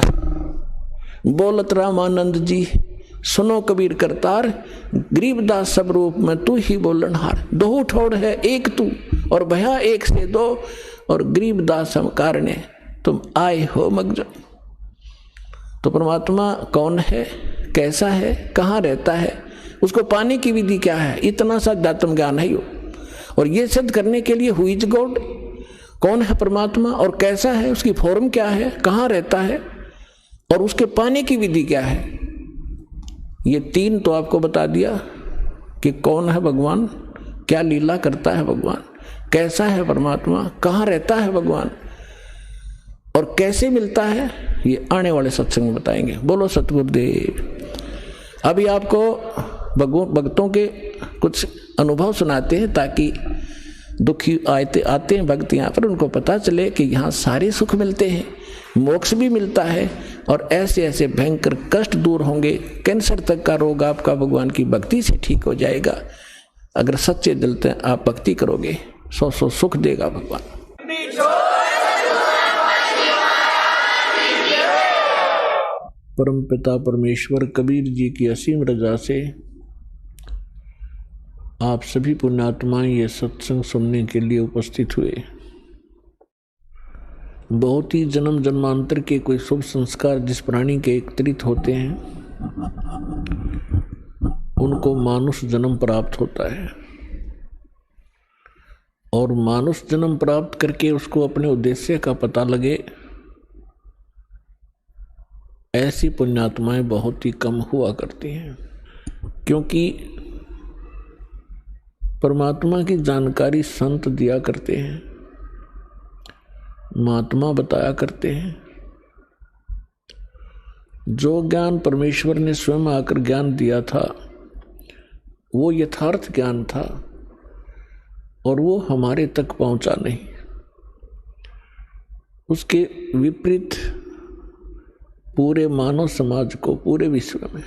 बोलत रामानंद जी सुनो कबीर करतार, गरीबदास सब रूप में तू ही बोलनहार। 2 ठोड़ है एक तू और भया एक से 2, और गरीबदास हम कारणे तुम आए हो मगजो। तो परमात्मा कौन है, कैसा है, कहाँ रहता है, उसको पाने की विधि क्या है, इतना सा अध्यात्म ज्ञान है यो। और ये सिद्ध करने के लिए हु इज गॉड, कौन है परमात्मा और कैसा है, उसकी फॉर्म क्या है, कहाँ रहता है, और उसके पाने की विधि क्या है, ये 3 तो आपको बता दिया कि कौन है भगवान, क्या लीला करता है भगवान, कैसा है परमात्मा, कहाँ रहता है भगवान, और कैसे मिलता है, ये आने वाले सत्संग में बताएंगे। बोलो सतगुरुदेव। अभी आपको भक्तों के कुछ अनुभव सुनाते हैं, ताकि दुखी आते हैं भक्त यहाँ पर, उनको पता चले कि यहाँ सारे सुख मिलते हैं, मोक्ष भी मिलता है, और ऐसे ऐसे भयंकर कष्ट दूर होंगे। कैंसर तक का रोग आपका भगवान की भक्ति से ठीक हो जाएगा। अगर सच्चे दिल से आप भक्ति करोगे, 100 सुख देगा भगवान। परम पिता परमेश्वर कबीर जी की असीम रजा से आप सभी पुण्यात्माएं ये सत्संग सुनने के लिए उपस्थित हुए। बहुत ही जन्म जन्मांतर के कोई शुभ संस्कार जिस प्राणी के एकत्रित होते हैं, उनको मानुष जन्म प्राप्त होता है, और मानुष जन्म प्राप्त करके उसको अपने उद्देश्य का पता लगे, ऐसी पुण्यात्माएं बहुत ही कम हुआ करती हैं। क्योंकि परमात्मा की जानकारी संत दिया करते हैं, महात्मा बताया करते हैं। जो ज्ञान परमेश्वर ने स्वयं आकर ज्ञान दिया था, वो यथार्थ ज्ञान था, और वो हमारे तक पहुंचा नहीं। उसके विपरीत पूरे मानव समाज को, पूरे विश्व में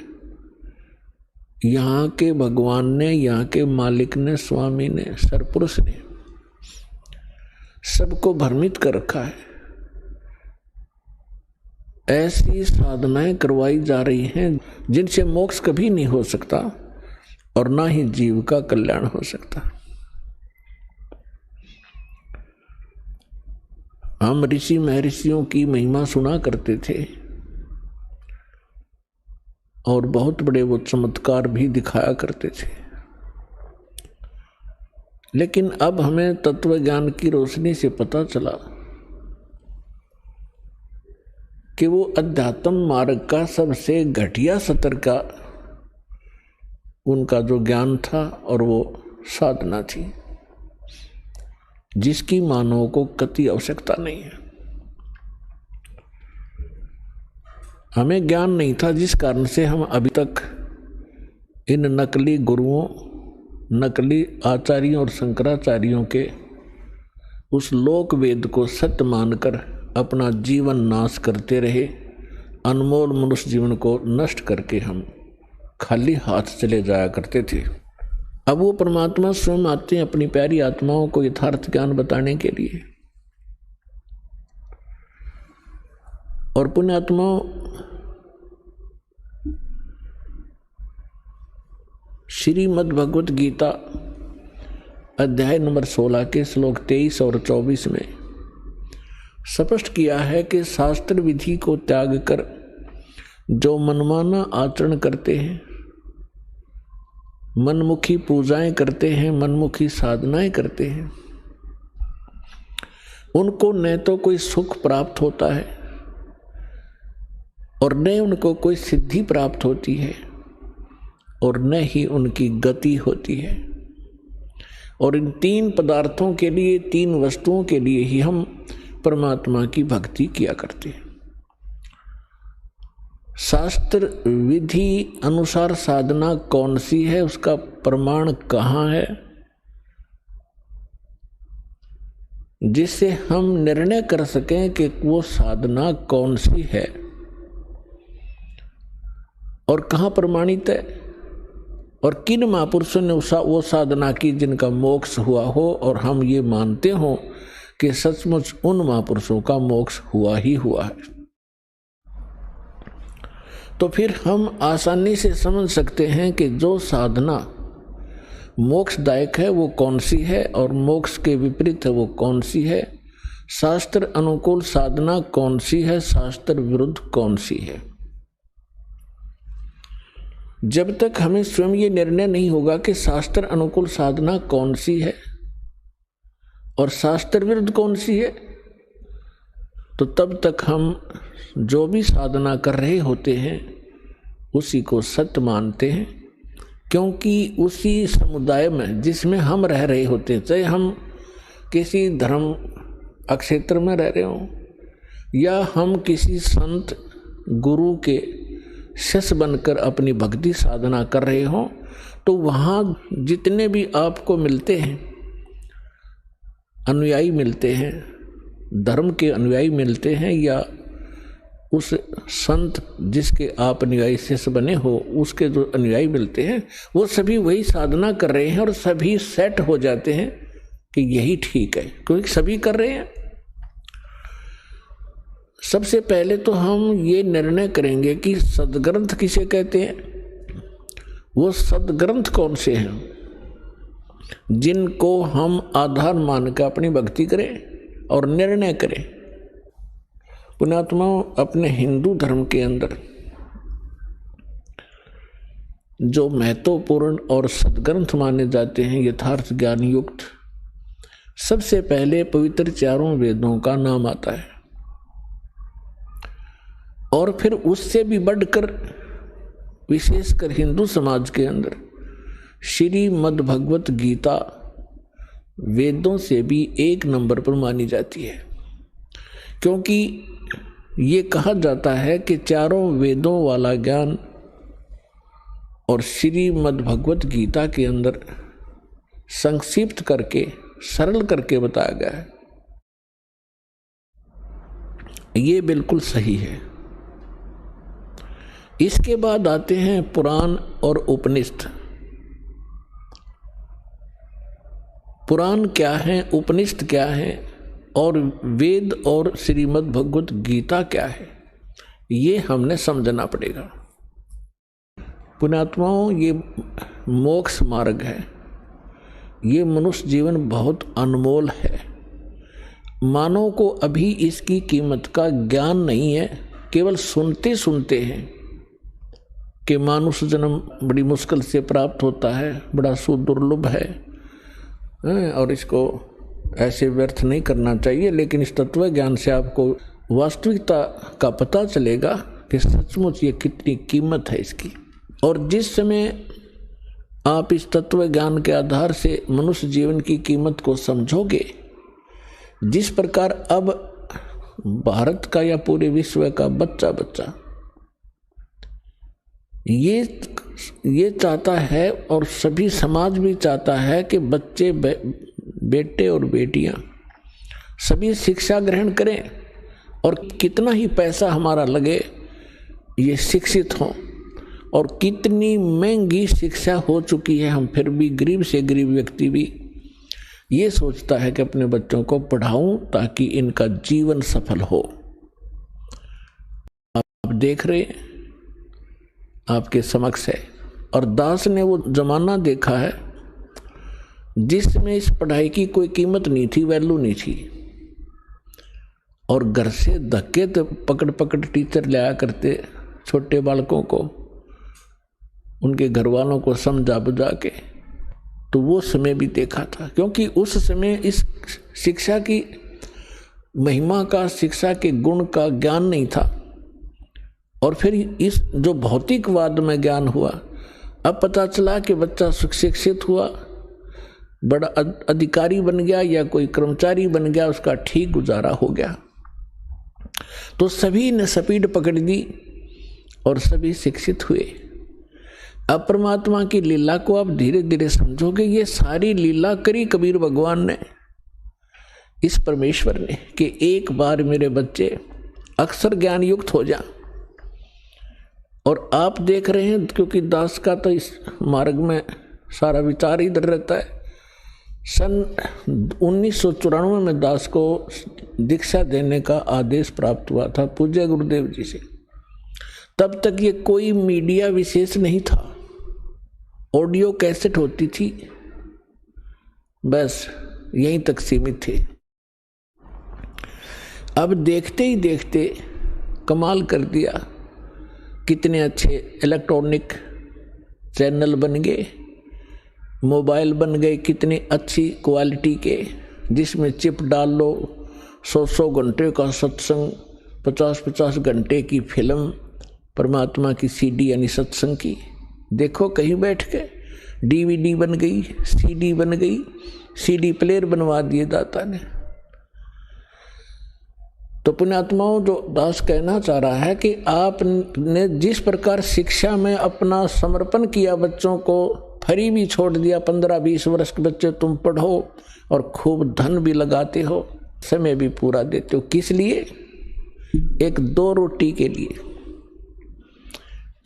यहाँ के भगवान ने, यहाँ के मालिक ने, स्वामी ने, सरपुरुष ने सबको भ्रमित कर रखा है। ऐसी साधनाएं करवाई जा रही हैं जिनसे मोक्ष कभी नहीं हो सकता, और ना ही जीव का कल्याण हो सकता। हम ऋषि महर्षियों की महिमा सुना करते थे, और बहुत बड़े वो चमत्कार भी दिखाया करते थे, लेकिन अब हमें तत्व ज्ञान की रोशनी से पता चला कि वो अध्यात्म मार्ग का सबसे घटिया स्तर का उनका जो ज्ञान था और वो साधना थी, जिसकी मानव को कति आवश्यकता नहीं है। हमें ज्ञान नहीं था, जिस कारण से हम अभी तक इन नकली गुरुओं, नकली आचार्यों और शंकराचार्यों के उस लोक वेद को सत्य मानकर अपना जीवन नाश करते रहे। अनमोल मनुष्य जीवन को नष्ट करके हम खाली हाथ चले जाया करते थे। अब वो परमात्मा स्वयं आते हैं अपनी प्यारी आत्माओं को यथार्थ ज्ञान बताने के लिए। और पुण्यात्माओं, श्रीमद् भगवत गीता अध्याय नंबर 16 के श्लोक 23 और 24 में स्पष्ट किया है कि शास्त्र विधि को त्याग कर जो मनमाना आचरण करते हैं, मनमुखी पूजाएं करते हैं, मनमुखी साधनाएं करते हैं, उनको न तो कोई सुख प्राप्त होता है और न उनको कोई सिद्धि प्राप्त होती है और न ही उनकी गति होती है। और इन तीन पदार्थों के लिए, तीन वस्तुओं के लिए ही हम परमात्मा की भक्ति किया करते हैं। शास्त्र विधि अनुसार साधना कौन सी है, उसका प्रमाण कहाँ है, जिससे हम निर्णय कर सकें कि वो साधना कौन सी है और कहाँ प्रमाणित है और किन महापुरुषों ने वो साधना की जिनका मोक्ष हुआ हो और हम ये मानते हो कि सचमुच उन महापुरुषों का मोक्ष हुआ ही हुआ है। तो फिर हम आसानी से समझ सकते हैं कि जो साधना मोक्षदायक है वो कौन सी है और मोक्ष के विपरीत है वो कौन सी है, शास्त्र अनुकूल साधना कौन सी है, शास्त्र विरुद्ध कौन सी है। जब तक हमें स्वयं ये निर्णय नहीं होगा कि शास्त्र अनुकूल साधना कौन सी है और शास्त्र विरुद्ध कौन सी है, तो तब तक हम जो भी साधना कर रहे होते हैं उसी को सत्य मानते हैं। क्योंकि उसी समुदाय में जिसमें हम रह रहे होते हैं, चाहे हम किसी धर्म अक्षेत्र में रह रहे हों या हम किसी संत गुरु के शिष्य बनकर अपनी भक्ति साधना कर रहे हों, तो वहाँ जितने भी आपको मिलते हैं, अनुयायी मिलते हैं, धर्म के अनुयायी मिलते हैं या उस संत जिसके आप अनुयायी शिष्य बने हो उसके जो अनुयायी मिलते हैं, वो सभी वही साधना कर रहे हैं और सभी सेट हो जाते हैं कि यही ठीक है, क्योंकि सभी कर रहे हैं। सबसे पहले तो हम ये निर्णय करेंगे कि सदग्रंथ किसे कहते हैं, वो सदग्रंथ कौन से हैं जिनको हम आधार मानकर अपनी भक्ति करें और निर्णय करें। पुण्यात्माओं, अपने हिंदू धर्म के अंदर जो महत्वपूर्ण और सदग्रंथ माने जाते हैं यथार्थ ज्ञान युक्त, सबसे पहले पवित्र चारों वेदों का नाम आता है और फिर उससे भी बढ़कर विशेषकर हिंदू समाज के अंदर श्रीमद् भगवत गीता वेदों से भी एक नंबर पर मानी जाती है। क्योंकि ये कहा जाता है कि चारों वेदों वाला ज्ञान और श्रीमद् भगवत गीता के अंदर संक्षिप्त करके सरल करके बताया गया है। ये बिल्कुल सही है। इसके बाद आते हैं पुराण और उपनिषद। पुराण क्या है, उपनिषद क्या है और वेद और श्रीमद् भगवत गीता क्या है, ये हमने समझना पड़ेगा। पुण्यात्माओं, ये मोक्ष मार्ग है, ये मनुष्य जीवन बहुत अनमोल है। मानव को अभी इसकी कीमत का ज्ञान नहीं है, केवल सुनते सुनते हैं कि मानुष जन्म बड़ी मुश्किल से प्राप्त होता है, बड़ा सुदुर्लभ है, और इसको ऐसे व्यर्थ नहीं करना चाहिए। लेकिन इस तत्व ज्ञान से आपको वास्तविकता का पता चलेगा कि सचमुच ये कितनी कीमत है इसकी। और जिस समय आप इस तत्व ज्ञान के आधार से मनुष्य जीवन की कीमत को समझोगे, जिस प्रकार अब भारत का या पूरे विश्व का बच्चा ये चाहता है और सभी समाज भी चाहता है कि बच्चे बेटे और बेटियां सभी शिक्षा ग्रहण करें, और कितना ही पैसा हमारा लगे ये शिक्षित हों। और कितनी महंगी शिक्षा हो चुकी है, हम फिर भी गरीब से गरीब व्यक्ति भी ये सोचता है कि अपने बच्चों को पढ़ाऊं ताकि इनका जीवन सफल हो। आप देख रहे हैं, आपके समक्ष है। और दास ने वो जमाना देखा है जिसमें इस पढ़ाई की कोई कीमत नहीं थी, वैल्यू नहीं थी। और घर से धक्के तो पकड़ टीचर लाया करते छोटे बालकों को, उनके घर वालों को समझा बुझा के। तो वो समय भी देखा था, क्योंकि उस समय इस शिक्षा की महिमा का, शिक्षा के गुण का ज्ञान नहीं था। और फिर इस जो भौतिकवाद में ज्ञान हुआ, अब पता चला कि बच्चा शिक्षित हुआ, बड़ा अधिकारी बन गया या कोई कर्मचारी बन गया, उसका ठीक गुजारा हो गया। तो सभी ने स्पीड पकड़ दी और सभी शिक्षित हुए। अब परमात्मा की लीला को आप धीरे धीरे समझोगे। ये सारी लीला करी कबीर भगवान ने, इस परमेश्वर ने, कि एक बार मेरे बच्चे अक्षर ज्ञान युक्त हो जाएं। और आप देख रहे हैं, क्योंकि दास का तो इस मार्ग में सारा विचार इधर रहता है। सन 1994 में दास को दीक्षा देने का आदेश प्राप्त हुआ था पूज्य गुरुदेव जी से। तब तक ये कोई मीडिया विशेष नहीं था, ऑडियो कैसेट होती थी, बस यहीं तक सीमित थे। अब देखते ही देखते कमाल कर दिया, कितने अच्छे इलेक्ट्रॉनिक चैनल बन गए, मोबाइल बन गए कितनी अच्छी क्वालिटी के, जिसमें चिप डाल लो, 100 घंटे का सत्संग, 50 घंटे की फिल्म, परमात्मा की सीडी यानी सत्संग की, देखो कहीं बैठ के। डीवीडी बन गई, सीडी बन गई, सीडी प्लेयर बनवा दिए दाता ने। तो पुण्यात्माओं, जो दास कहना चाह रहा है कि आपने जिस प्रकार शिक्षा में अपना समर्पण किया, बच्चों को फ्री भी छोड़ दिया, 15-20 वर्ष के बच्चे तुम पढ़ो और खूब धन भी लगाते हो, समय भी पूरा देते हो, किस लिए? एक 2 रोटी के लिए।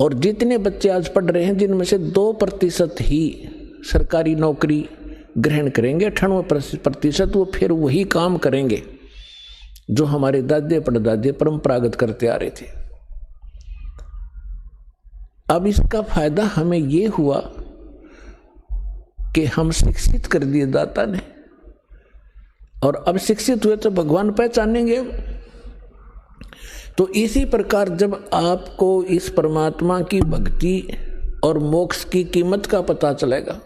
और जितने बच्चे आज पढ़ रहे हैं, जिनमें से 2% ही सरकारी नौकरी ग्रहण करेंगे, 98% वो फिर वही काम करेंगे जो हमारे दादे परदादे परंपरागत करते आ रहे थे। अब इसका फायदा हमें ये हुआ कि हम शिक्षित कर दिए दाता ने, और अब शिक्षित हुए तो भगवान पहचानेंगे। तो इसी प्रकार जब आपको इस परमात्मा की भक्ति और मोक्ष की कीमत का पता चलेगा,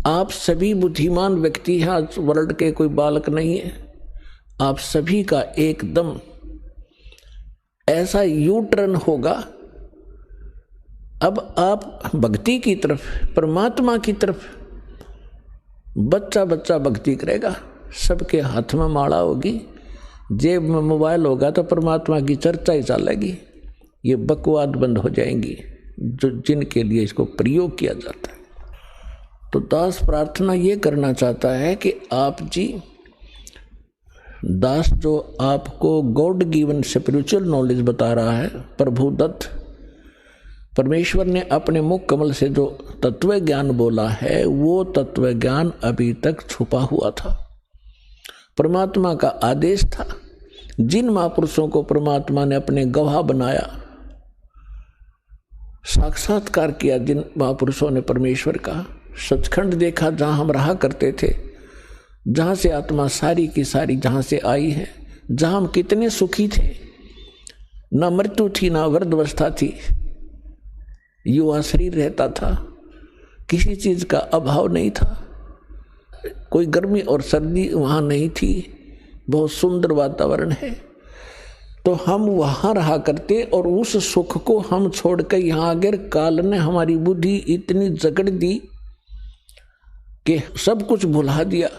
आप सभी बुद्धिमान व्यक्ति हैं, आज वर्ल्ड के कोई बालक नहीं है, आप सभी का एकदम ऐसा यू टर्न होगा। अब आप भक्ति की तरफ, परमात्मा की तरफ, बच्चा बच्चा भक्ति करेगा, सबके हाथ में माला होगी, जेब में मोबाइल होगा, तो परमात्मा की चर्चा ही चलेगी। ये बकवाद बंद हो जाएंगी जो जिनके लिए इसको प्रयोग किया जाता है। तो दास प्रार्थना ये करना चाहता है कि आप जी, दास जो आपको गॉड गिवन स्पिरिचुअल नॉलेज बता रहा है, प्रभु दत्त परमेश्वर ने अपने मुख कमल से जो तत्व ज्ञान बोला है, वो तत्व ज्ञान अभी तक छुपा हुआ था। परमात्मा का आदेश था। जिन महापुरुषों को परमात्मा ने अपने गवाह बनाया, साक्षात्कार किया, जिन महापुरुषों ने परमेश्वर का सचखंड देखा, जहां हम रहा करते थे, जहां से आत्मा सारी की सारी जहां से आई है, जहां हम कितने सुखी थे, ना मृत्यु थी ना वृद्धावस्था थी, युवा शरीर रहता था, किसी चीज का अभाव नहीं था। कोई गर्मी और सर्दी वहाँ नहीं थी, बहुत सुंदर वातावरण है। तो हम वहाँ रहा करते और उस सुख को हम छोड़कर यहाँ आ गए। काल ने हमारी बुद्धि इतनी जकड़ दी कि सब कुछ भुला दिया।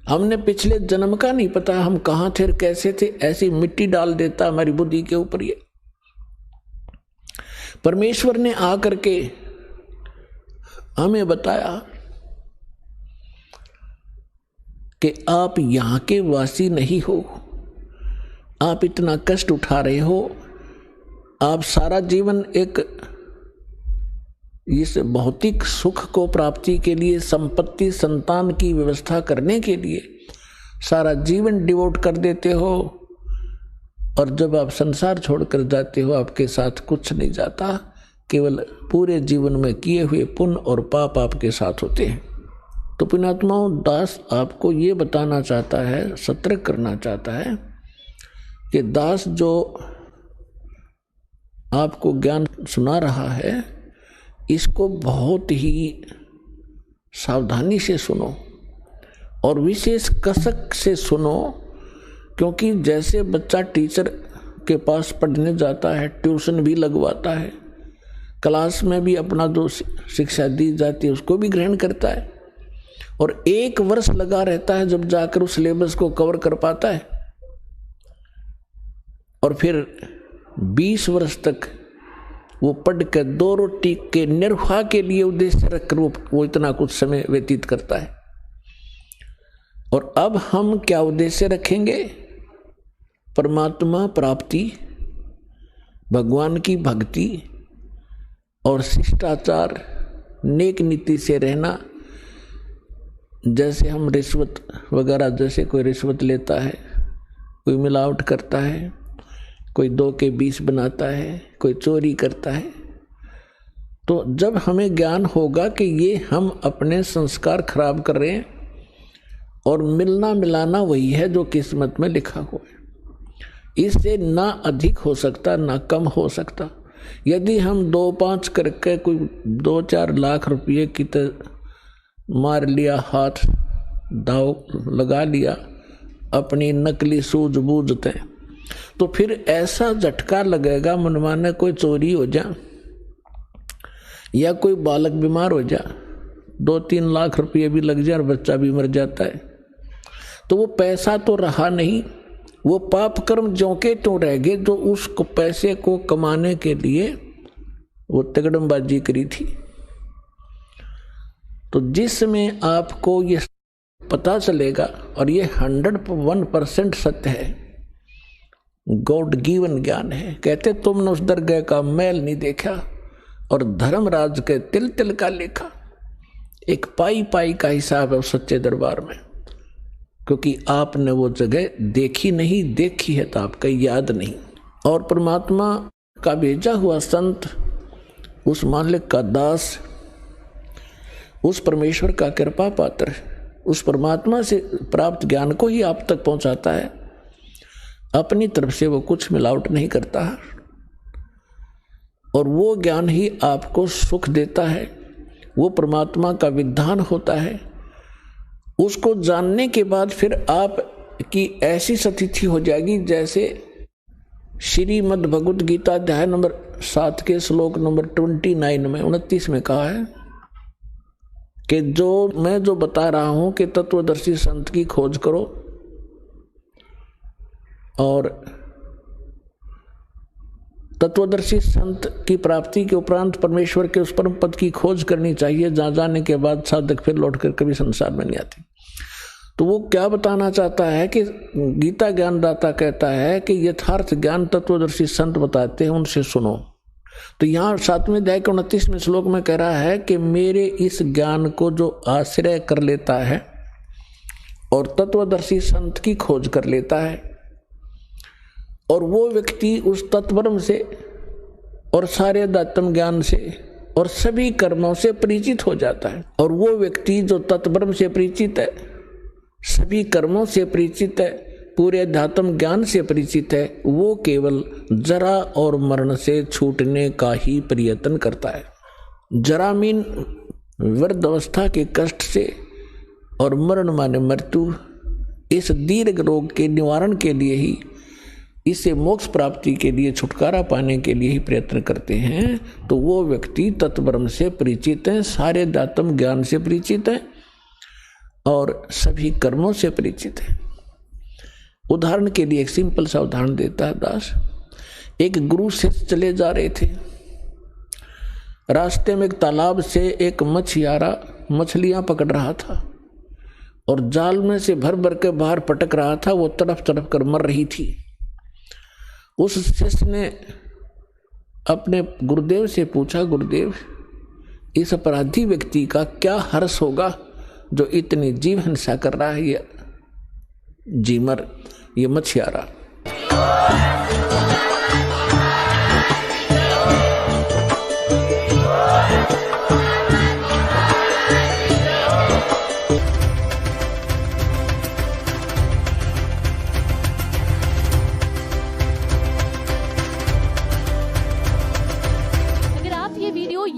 हमने पिछले जन्म का नहीं पता हम कहाँ थे कैसे थे, ऐसी मिट्टी डाल देता हमारी बुद्धि के ऊपर। ये परमेश्वर ने आकर के हमें बताया कि आप यहाँ के वासी नहीं हो, आप इतना कष्ट उठा रहे हो, आप सारा जीवन एक इस भौतिक सुख को प्राप्ति के लिए, संपत्ति संतान की व्यवस्था करने के लिए सारा जीवन डिवोट कर देते हो, और जब आप संसार छोड़कर जाते हो आपके साथ कुछ नहीं जाता, केवल पूरे जीवन में किए हुए पुण्य और पाप आपके साथ होते हैं। तो पुण्यात्माओं, दास आपको ये बताना चाहता है, सतर्क करना चाहता है कि दास जो आपको ज्ञान सुना रहा है इसको बहुत ही सावधानी से सुनो और विशेष कसक से सुनो, क्योंकि जैसे बच्चा टीचर के पास पढ़ने जाता है, ट्यूशन भी लगवाता है, क्लास में भी अपना जो शिक्षा दी जाती है उसको भी ग्रहण करता है, और 1 वर्ष लगा रहता है जब जाकर उस सिलेबस को कवर कर पाता है, और फिर 20 वर्ष तक वो पढ़ के 2 रोटी के निर्वाह के लिए उद्देश्य रखकर वो इतना कुछ समय व्यतीत करता है। और अब हम क्या उद्देश्य रखेंगे? परमात्मा प्राप्ति, भगवान की भक्ति और शिष्टाचार, नेक नीति से रहना। जैसे हम रिश्वत वगैरह, जैसे कोई रिश्वत लेता है, कोई मिलावट करता है, कोई 2 के 20 बनाता है, कोई चोरी करता है, तो जब हमें ज्ञान होगा कि ये हम अपने संस्कार खराब कर रहे हैं और मिलना मिलाना वही है जो किस्मत में लिखा हुआ है, इससे ना अधिक हो सकता ना कम हो सकता। यदि हम 2-5 करके कोई 2-4 लाख रुपये की तो मार लिया, हाथ दाव लगा लिया अपनी नकली सूझबूझ से, तो फिर ऐसा झटका लगेगा मनमाने कोई चोरी हो जा या कोई बालक बीमार हो जा, 2-3 लाख रुपये भी लग जाए और बच्चा भी मर जाता है, तो वो पैसा तो रहा नहीं, वो पाप कर्म ज्यों के त्यों रह गए जो उस पैसे को कमाने के लिए वो तगड़मबाजी करी थी। तो जिसमें आपको ये पता चलेगा, और ये 101% सत्य है, गॉड गिवन ज्ञान है। कहते तुमने उस दरगाह का मैल नहीं देखा और धर्मराज के तिल तिल का लेखा। एक पाई पाई का हिसाब है उस सच्चे दरबार में, क्योंकि आपने वो जगह देखी नहीं, देखी है तो आपका याद नहीं। और परमात्मा का भेजा हुआ संत, उस मालिक का दास, उस परमेश्वर का कृपा पात्र, उस परमात्मा से प्राप्त ज्ञान को ही आप तक पहुंचाता है। अपनी तरफ से वो कुछ मिलावट नहीं करता, और वो ज्ञान ही आपको सुख देता है, वो परमात्मा का विधान होता है। उसको जानने के बाद फिर आप की ऐसी स्थिति हो जाएगी जैसे श्रीमद् भगवद गीता अध्याय नंबर 7 के श्लोक नंबर 29 में कहा है कि मैं जो बता रहा हूं कि तत्वदर्शी संत की खोज करो, और तत्वदर्शी संत की प्राप्ति के उपरांत परमेश्वर के उस परम पद की खोज करनी चाहिए जहां जाने के बाद साधक फिर लौटकर कभी संसार में नहीं आते। तो वो क्या बताना चाहता है कि गीता ज्ञानदाता कहता है कि यथार्थ ज्ञान तत्वदर्शी संत बताते हैं, उनसे सुनो। तो यहाँ 7वें अध्याय के 29वें श्लोक में कह रहा है कि मेरे इस ज्ञान को जो आश्रय कर लेता है और तत्वदर्शी संत की खोज कर लेता है, और वो व्यक्ति उस तत्वब्रह्म से और सारे अध्यात्म ज्ञान से और सभी कर्मों से परिचित हो जाता है। और वो व्यक्ति जो तत्वब्रह्म से परिचित है, सभी कर्मों से परिचित है, पूरे अध्यात्म ज्ञान से परिचित है, वो केवल जरा और मरण से छूटने का ही प्रयत्न करता है। जरा मीन वृद्ध अवस्था के कष्ट से और मरण माने मृत्यु, इस दीर्घ रोग के निवारण के लिए ही, इससे मोक्ष प्राप्ति के लिए, छुटकारा पाने के लिए ही प्रयत्न करते हैं, तो वो व्यक्ति तत्ब्रह्म से परिचित है, सारे दातम ज्ञान से परिचित है और सभी कर्मों से परिचित है। उदाहरण के लिए एक सिंपल सा उदाहरण देता है दास। एक गुरु से चले जा रहे थे, रास्ते में एक तालाब से एक मछियारा मछलियां पकड़ रहा था और जाल में से भर भर के बाहर पटक रहा था, वो तड़प तड़प कर मर रही थी। उस शिष्य ने अपने गुरुदेव से पूछा, गुरुदेव इस अपराधी व्यक्ति का क्या हर्ष होगा जो इतनी जीव हिंसा कर रहा है, ये जीमर, ये मछियारा।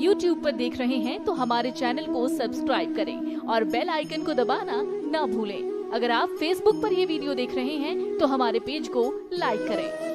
YouTube पर देख रहे हैं तो हमारे चैनल को सब्सक्राइब करें और बेल आइकन को दबाना ना भूलें। अगर आप Facebook पर ये वीडियो देख रहे हैं तो हमारे पेज को लाइक करें।